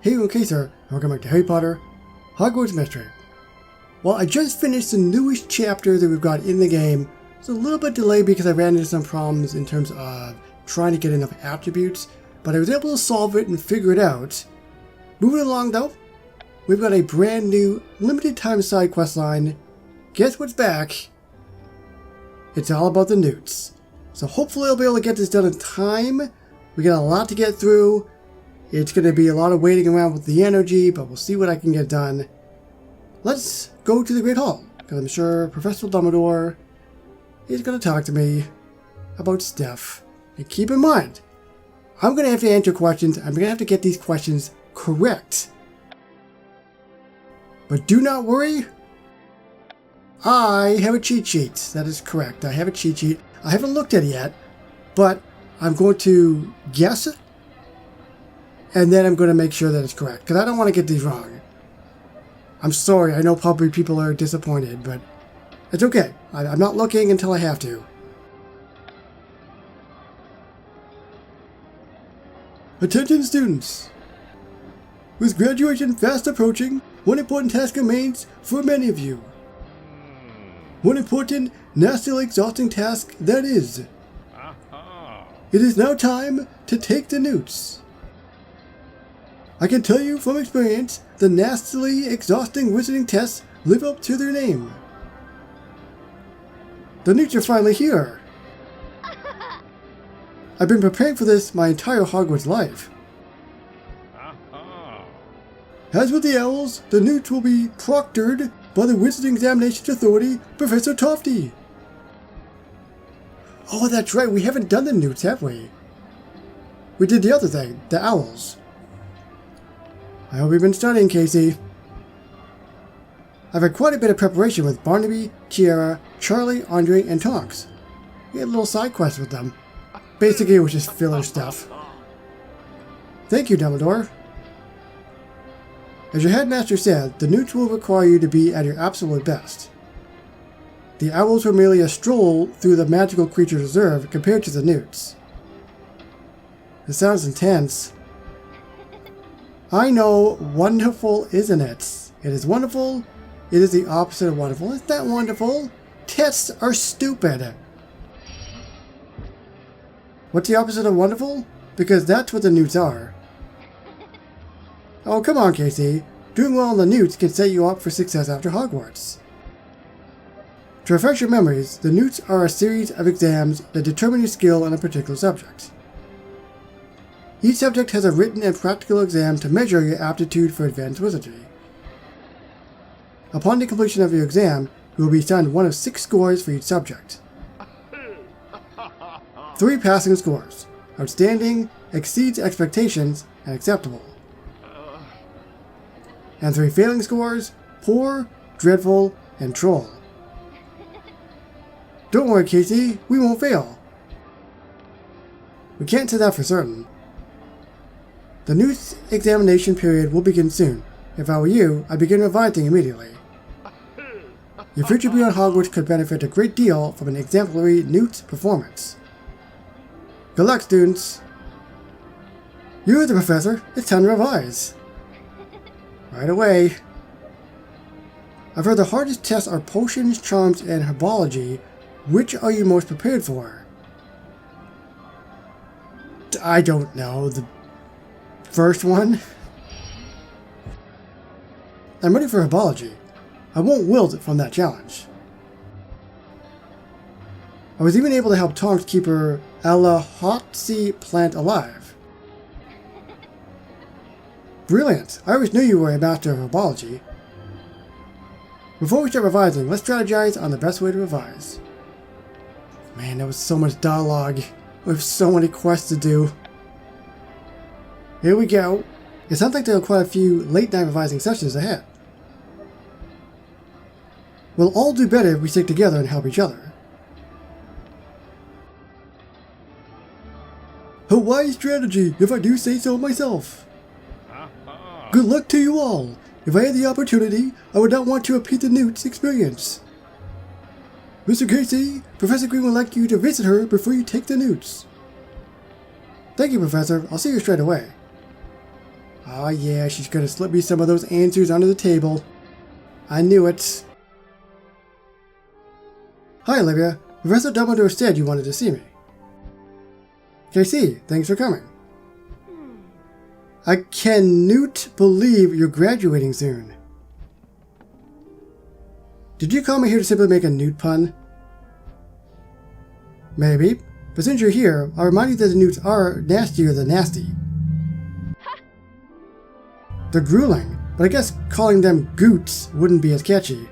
Hey, okay, sir, and welcome back to Harry Potter Hogwarts Mystery. Well, I just finished the newest chapter that we've got in the game. It's a little bit delayed because I ran into some problems in terms of trying to get enough attributes, but I was able to solve it and figure it out. Moving along though, we've got a brand new limited time side quest line. Guess what's back? It's all about the NEWTs. So hopefully I'll be able to get this done in time. We got a lot to get through. It's going to be a lot of waiting around with the energy, but we'll see what I can get done. Let's go to the Great Hall, because I'm sure Professor Dumbledore is going to talk to me about stuff. And keep in mind, I'm going to have to answer questions. I'm going to have to get these questions correct. But do not worry. I have a cheat sheet. That is correct. I have a cheat sheet. I haven't looked at it yet, but I'm going to guess it. And then I'm going to make sure that it's correct, because I don't want to get these wrong. I'm sorry, I know probably people are disappointed, but it's okay. I'm not looking until I have to. Attention students! With graduation fast approaching, one important task remains for many of you. One important, nastily exhausting task that is. It is now time to take the NEWTs. I can tell you from experience, the nastily exhausting wizarding tests live up to their name. The NEWTs are finally here. I've been preparing for this my entire Hogwarts life. As with the owls, the NEWTs will be proctored by the Wizarding Examinations Authority, Professor Tofty. Oh, that's right, we haven't done the NEWTs, have we? We did the other thing, the owls. I hope you've been studying, Casey. I've had quite a bit of preparation with Barnaby, Tiara, Charlie, Andre, and Tonks. We had a little side quest with them. Basically, it was just filler stuff. Thank you, Dumbledore. As your headmaster said, the NEWTs will require you to be at your absolute best. The owls were merely a stroll through the magical creatures reserve compared to the NEWTs. It sounds intense. I know, wonderful, isn't it? It is wonderful. It is the opposite of wonderful. Isn't that wonderful? Tests are stupid. What's the opposite of wonderful? Because that's what the NEWTs are. Oh, come on, Casey. Doing well in the NEWTs can set you up for success after Hogwarts. To refresh your memories, the NEWTs are a series of exams that determine your skill in a particular subject. Each subject has a written and practical exam to measure your aptitude for advanced wizardry. Upon the completion of your exam, you will be assigned one of 6 scores for each subject. 3 passing scores: outstanding, exceeds expectations, and acceptable. And 3 failing scores: poor, dreadful, and troll. Don't worry, Casey, we won't fail. We can't say that for certain. The NEWT examination period will begin soon. If I were you, I'd begin revising immediately. Your future beyond Hogwarts could benefit a great deal from an exemplary NEWT performance. Good luck, students. You're the professor. It's time to revise. Right away. I've heard the hardest tests are potions, charms, and herbology. Which are you most prepared for? I don't know. The first one? I'm ready for herbology. I won't wilt from that challenge. I was even able to help Tonks keep her N.E.W.T.S plant alive. Brilliant! I always knew you were a master of herbology. Before we start revising, let's strategize on the best way to revise. Man, there was so much dialogue. We have so many quests to do. Here we go. It sounds like there are quite a few late-night revising sessions ahead. We'll all do better if we stick together and help each other. A wise strategy, if I do say so myself. Good luck to you all. If I had the opportunity, I would not want to repeat the NEWT's experience. Mr. Casey, Professor Greene would like you to visit her before you take the NEWTs. Thank you, Professor. I'll see you straight away. Oh yeah, she's gonna slip me some of those answers under the table. I knew it. Hi Olivia, Professor Dumbledore said you wanted to see me. KC, thanks for coming. I cannot believe you're graduating soon. Did you call me here to simply make a Newt pun? Maybe, but since you're here, I'll remind you that the Newts are nastier than nasty. They're grueling, but I guess calling them goots wouldn't be as catchy.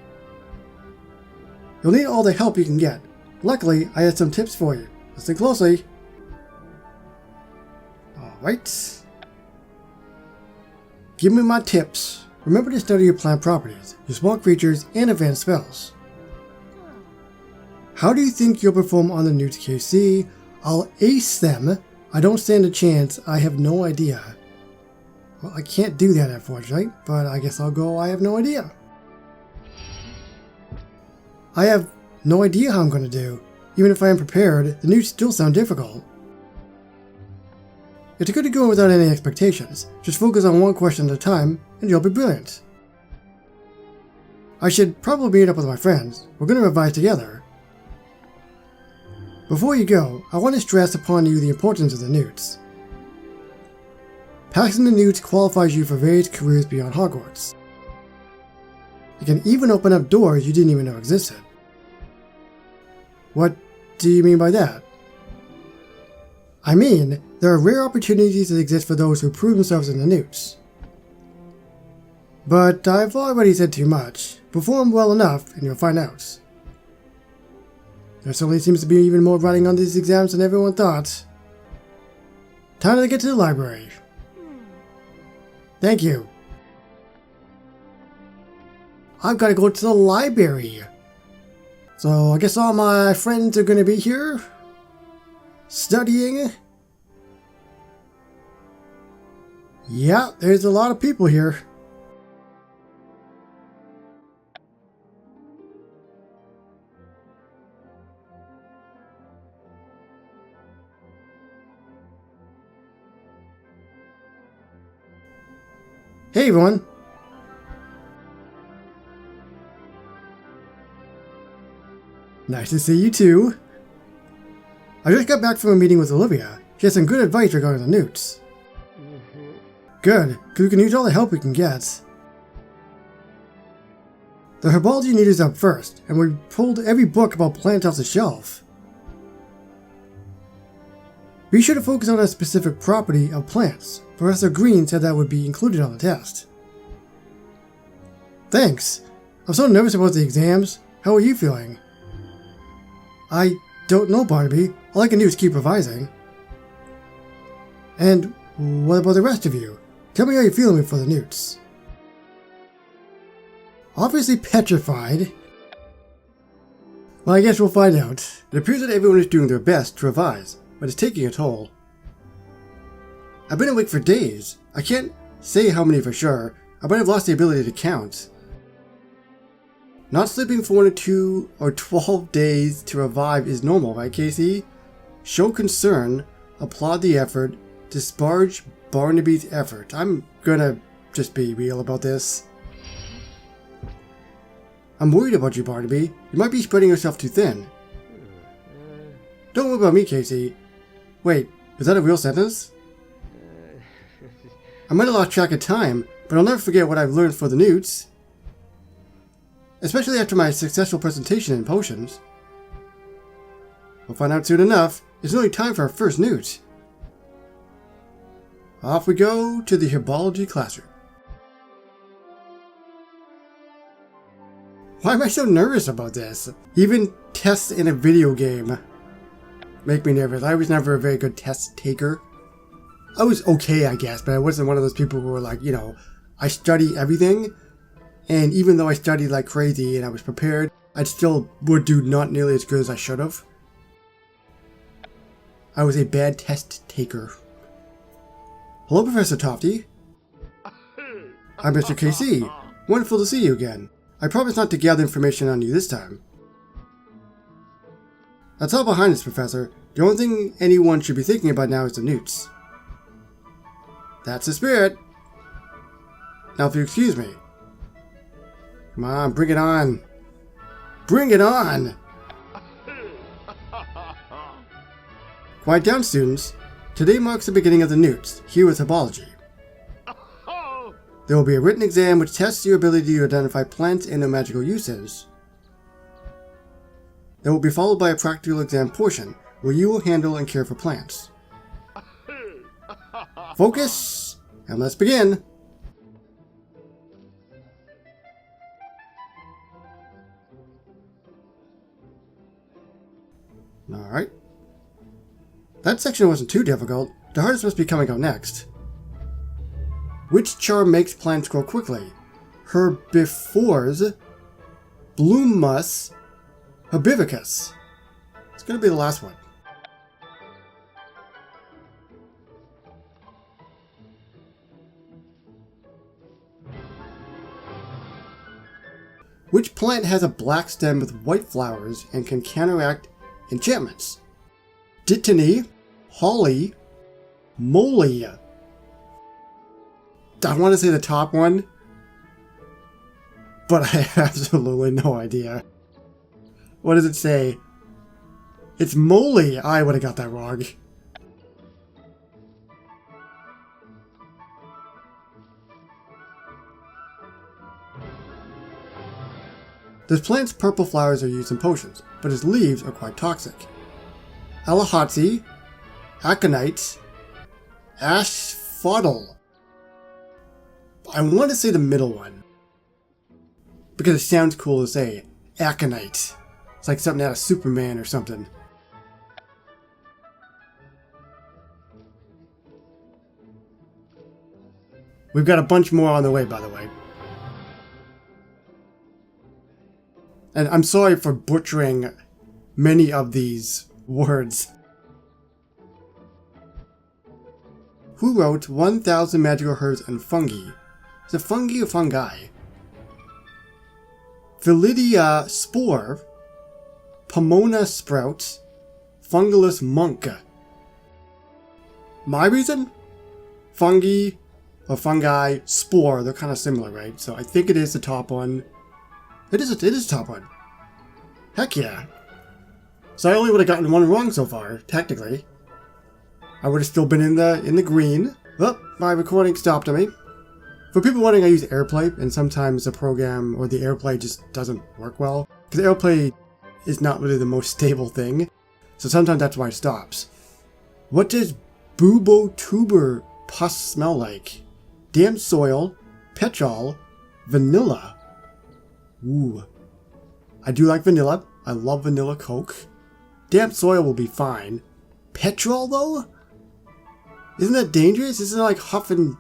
You'll need all the help you can get. Luckily, I had some tips for you. Listen closely. Alright. Give me my tips. Remember to study your plant properties, your small creatures, and advanced spells. How do you think you'll perform on the NEWT KC? I'll ace them. I don't stand a chance. I have no idea. Well, I can't do that unfortunately, but I guess I'll go I have no idea. I have no idea how I'm going to do. Even if I am prepared, the NEWTs still sound difficult. It's good to go without any expectations. Just focus on one question at a time, and you'll be brilliant. I should probably meet up with my friends. We're going to revise together. Before you go, I want to stress upon you the importance of the NEWTs. Passing the NEWTs qualifies you for various careers beyond Hogwarts. It can even open up doors you didn't even know existed. What do you mean by that? I mean, there are rare opportunities that exist for those who prove themselves in the NEWTs. But I've already said too much. Perform well enough and you'll find out. There certainly seems to be even more writing on these exams than everyone thought. Time to get to the library. Thank you. I've got to go to the library. So I guess all my friends are going to be here. Studying. Yeah, there's a lot of people here. Hey everyone. Nice to see you too. I just got back from a meeting with Olivia. She has some good advice regarding the NEWTs. Good, because we can use all the help we can get. The Herbology need is up first, and we pulled every book about plants off the shelf. Be sure to focus on a specific property of plants. Professor Greene said that would be included on the test. Thanks. I'm so nervous about the exams. How are you feeling? I don't know, Barnaby. All I can do is keep revising. And what about the rest of you? Tell me how you're feeling before the NEWTs. Obviously petrified. Well, I guess we'll find out. It appears that everyone is doing their best to revise, but it's taking a toll. I've been awake for days. I can't say how many for sure. I might have lost the ability to count. Not sleeping for 1 or 2 or 12 days to revive is normal, right, Casey? Show concern, applaud the effort, disparage Barnaby's effort. I'm gonna just be real about this. I'm worried about you, Barnaby. You might be spreading yourself too thin. Don't worry about me, Casey. Wait, is that a real sentence? I might have lost track of time, but I'll never forget what I've learned for the NEWTs. Especially after my successful presentation in potions. We'll find out soon enough. It's nearly time for our first NEWT. Off we go to the Herbology classroom. Why am I so nervous about this? Even tests in a video game make me nervous. I was never a very good test taker. I was okay, I guess, but I wasn't one of those people who were like, you know, I study everything. And even though I studied like crazy and I was prepared, I still would do not nearly as good as I should have. I was a bad test taker. Hello, Professor Tofty. I'm Mr. KC. Wonderful to see you again. I promise not to gather information on you this time. That's all behind us, Professor. The only thing anyone should be thinking about now is the NEWTs. That's the spirit. Now, if you excuse me. Come on, bring it on. Bring it on! Quiet down, students. Today marks the beginning of the NEWT, here with Herbology. There will be a written exam which tests your ability to identify plants and their magical uses. It will be followed by a practical exam portion, where you will handle and care for plants. Focus, and let's begin! Alright. That section wasn't too difficult. The hardest must be coming up next. Which charm makes plants grow quickly? Herbivores, Bloomus, Herbivicus. It's going to be the last one. Which plant has a black stem with white flowers and can counteract enchantments? Dittany, Holly, Moly. I want to say the top one, but I have absolutely no idea. What does it say? It's Moly. I would have got that wrong. This plant's purple flowers are used in potions, but its leaves are quite toxic. Alahatzi, Aconite, Asphodel. I want to say the middle one, because it sounds cool to say. Aconite. It's like something out of Superman or something. We've got a bunch more on the way, by the way. And I'm sorry for butchering many of these words. Who wrote 1,000 Magical Herbs and Fungi? Is it fungi or fungi? Philidia Spore, Pomona Sprout, Fungulus Monk. My reason? Fungi or fungi, spore, they're kind of similar, right? So I think it is the top one. It is the top one. Heck yeah. So I only would have gotten one wrong so far, technically. I would have still been in the green. Oh, my recording stopped on me. For people wondering, I use AirPlay, and sometimes the program or the AirPlay just doesn't work well. Because AirPlay is not really the most stable thing, so sometimes that's why it stops. What does Bubotuber pus smell like? Damp soil, petrol, vanilla. Ooh. I do like vanilla. I love vanilla Coke. Damp soil will be fine. Petrol, though? Isn't that dangerous? Isn't it like huffing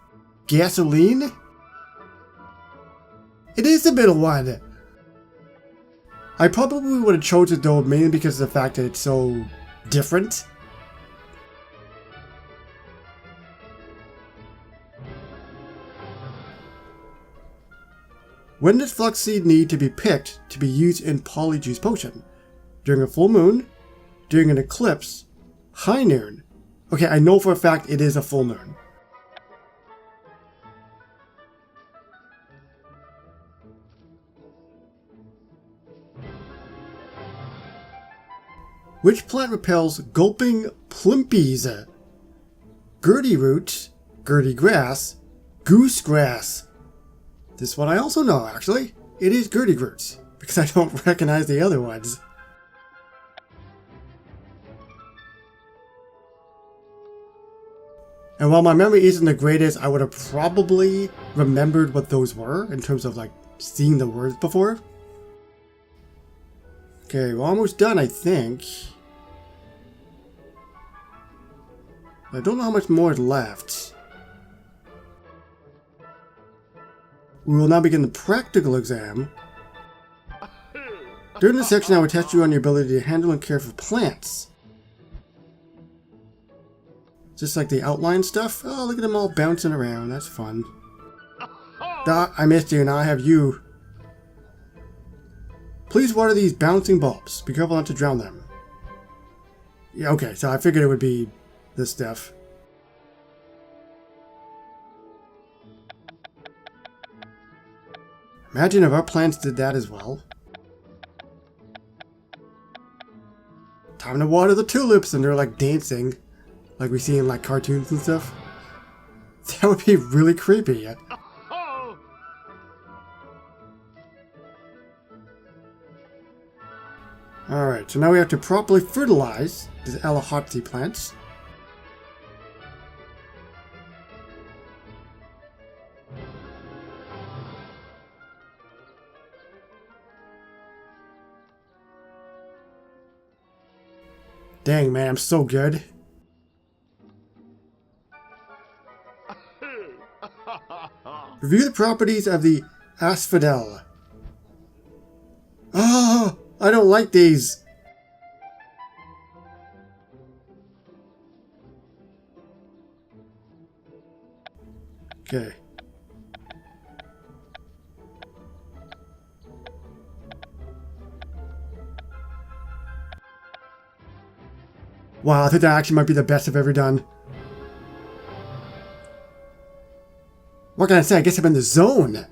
gasoline? It is the middle one! I probably would have chosen it though mainly because of the fact that it's so different. When does Flux Seed need to be picked to be used in Polyjuice Potion? During a full moon? During an eclipse? High noon? Okay, I know for a fact it is a full moon. Which plant repels gulping plimpies? Gertie root, Gertie grass, goose grass. This one I also know, actually. It is Gertie roots, because I don't recognize the other ones. And while my memory isn't the greatest, I would have probably remembered what those were in terms of like seeing the words before. Okay, we're almost done, I think. I don't know how much more is left. We will now begin the practical exam. During this section, I will test you on your ability to handle and care for plants. Just like the outline stuff. Oh, look at them all bouncing around. That's fun. I missed you, now I have you. Please water these bouncing bulbs. Be careful not to drown them. Yeah, okay, so I figured it would be this stuff. Imagine if our plants did that as well. Time to water the tulips, and they're like dancing, like we see in like cartoons and stuff. That would be really creepy. Alright, so now we have to properly fertilize these N.E.W.T.S plants. Dang, man, I'm so good. Review the properties of the asphodel. Oh, I don't like these. Okay. Wow, I think that actually might be the best I've ever done. What can I say? I guess I'm in the zone.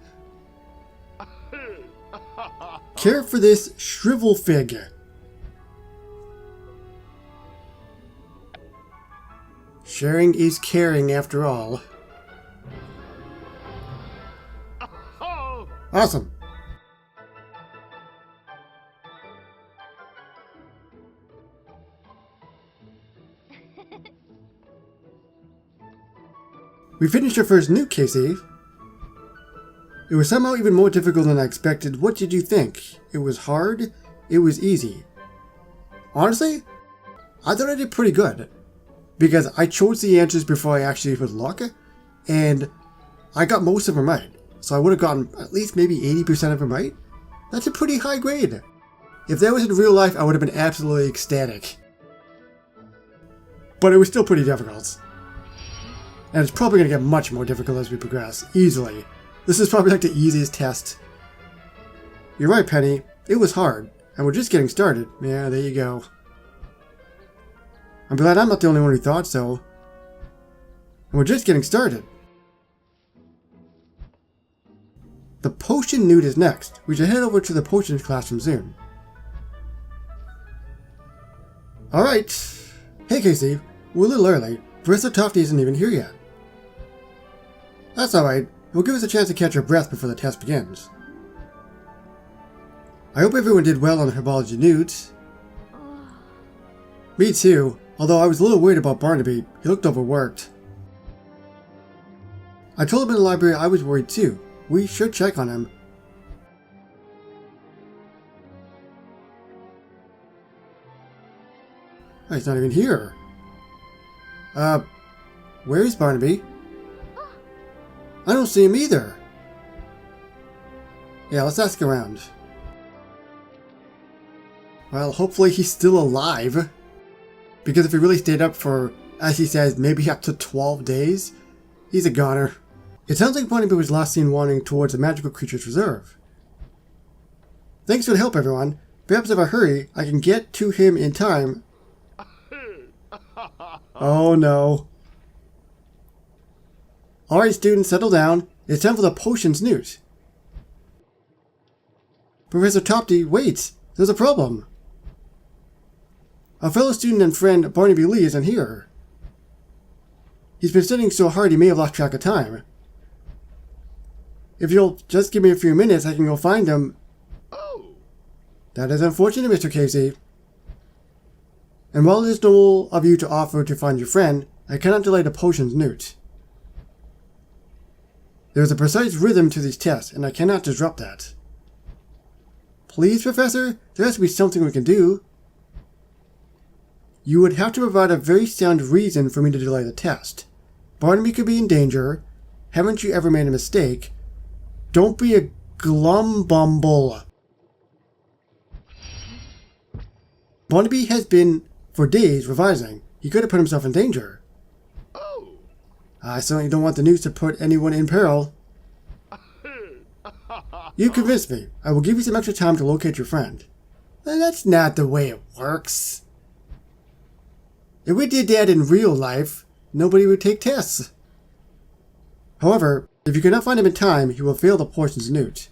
Care for this shrivel fig. Sharing is caring after all. Awesome. We finished our first NEWT case, Eve. It was somehow even more difficult than I expected. What did you think? It was hard? It was easy? Honestly, I thought I did pretty good. Because I chose the answers before I actually put luck, and I got most of them right. So I would have gotten at least maybe 80% of them right. That's a pretty high grade. If that was in real life, I would have been absolutely ecstatic. But it was still pretty difficult. And it's probably going to get much more difficult as we progress, easily. This is probably like the easiest test. You're right, Penny. It was hard, and we're just getting started. Yeah, there you go. I'm glad I'm not the only one who thought so. And we're just getting started. The potion NEWT is next. We should head over to the potions classroom soon. Alright. Hey, Casey. We're a little early. Professor Tufty isn't even here yet. That's alright. It will give us a chance to catch our breath before the test begins. I hope everyone did well on the Herbology NEWT. Me too, although I was a little worried about Barnaby. He looked overworked. I told him in the library I was worried too. We should check on him. Oh, he's not even here. Where is Barnaby? I don't see him either. Yeah, let's ask around. Well, hopefully he's still alive. Because if he really stayed up for, as he says, maybe up to 12 days, he's a goner. It sounds like Barnaby was last seen wandering towards the Magical Creatures Reserve. Thanks for the help, everyone. Perhaps if I hurry, I can get to him in time. Oh no. Alright students, settle down. It's time for the potions NEWT. Professor Topty, wait! There's a problem. Our fellow student and friend Barnaby Lee isn't here. He's been studying so hard he may have lost track of time. If you'll just give me a few minutes, I can go find him. Oh. That is unfortunate, Mr. Casey. And while it is noble of you to offer to find your friend, I cannot delay the potions NEWT. There is a precise rhythm to these tests, and I cannot disrupt that. Please, Professor, there has to be something we can do. You would have to provide a very sound reason for me to delay the test. Barnaby could be in danger. Haven't you ever made a mistake? Don't be a glumbumble. Barnaby has been, for days, revising. He could have put himself in danger. I certainly don't want the news to put anyone in peril. You convinced me. I will give you some extra time to locate your friend. That's not the way it works. If we did that in real life, nobody would take tests. However, if you cannot find him in time, he will fail the potions NEWT.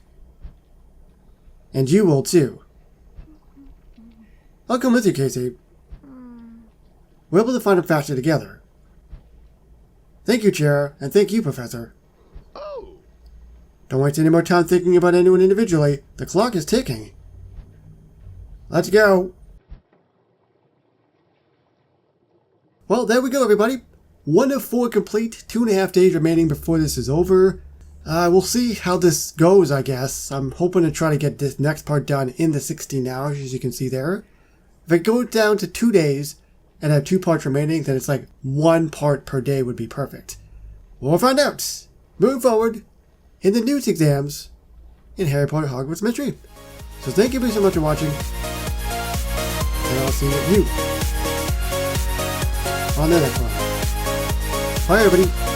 And you will too. I'll come with you, Casey. We're able to find him faster together. Thank you, Chair, and thank you, Professor. Oh. Don't waste any more time thinking about anyone individually. The clock is ticking. Let's go. Well, there we go, everybody. 1 of 4 complete. 2.5 days remaining before this is over. We'll see how this goes, I guess. I'm hoping to try to get this next part done in the 16 hours, as you can see there. If I go down to 2 days and have 2 parts remaining, then it's like 1 part per day would be perfect. We'll find out. Moving forward in the NEWT exams in Harry Potter Hogwarts Mystery. So thank you so much for watching. And I'll see you on the next one. Bye, everybody.